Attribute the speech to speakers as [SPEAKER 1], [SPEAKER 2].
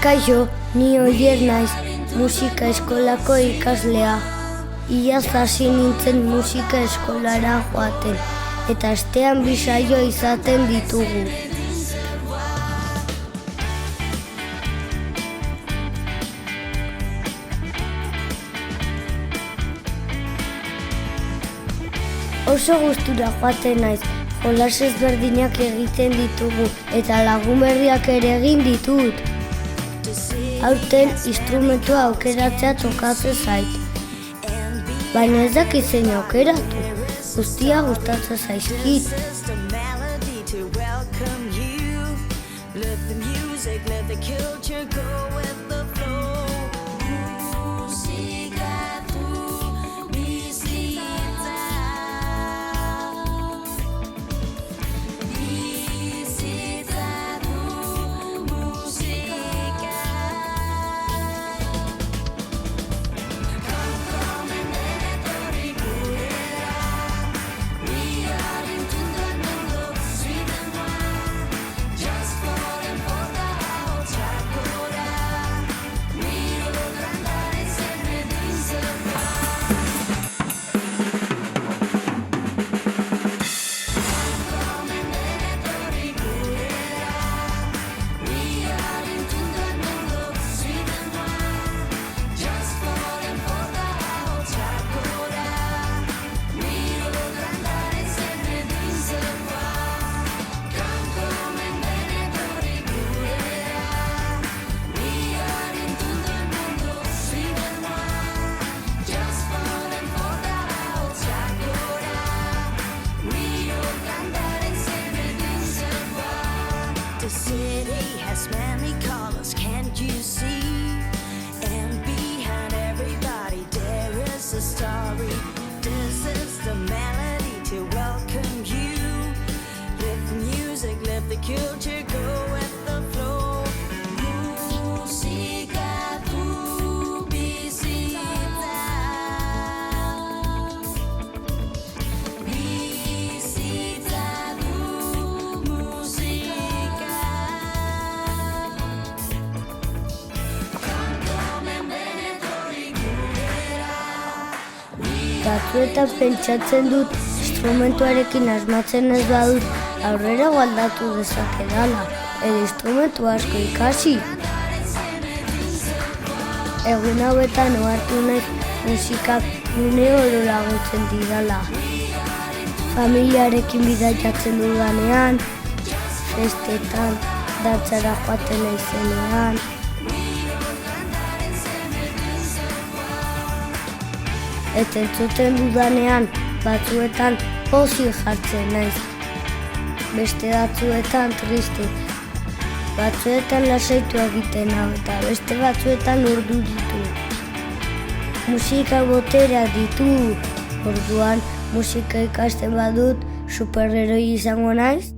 [SPEAKER 1] Kaixo, ni Oier naiz, musika eskolako ikaslea. Iaz hasi nintzen musika eskolara joaten, eta astean 2 saio izaten ditugu. Oso gustura joaten naiz, jolas ezberdinak egiten ditugu, eta lagun berriak ere egin ditut. Aurten instrumentua aukeratzea tokatzen zait. Baina ez dakit zein aukeratu, guztia gustatzen zaizkit.
[SPEAKER 2] The city has many colors, can't you see? And behind everybody there is a story. This is the melody to welcome you. Live the music, live the culture, go with the flow. Música tu visita. Visita tu música.
[SPEAKER 1] Batzuetan pentsatzen dut, instrumentuarekin asmatzen ez badut, aurrera aldatu dezakedala, edo instrumentu asko ikasi. Egun hauetan ohartu naiz musikak une oro laguntzen didala. Familiarekin bidaiatzen dudanean, festetan, dantzara joaten naizenean. Eta entzuten dudanean, batzuetan pozik jartzen naiz. Beste batzuetan triste. Batzuetan lasaitu egiten hau eta beste batzuetan urdu ditu. Musika boterea ditu. Orduan, musika ikasten badut, superheroi izango naiz.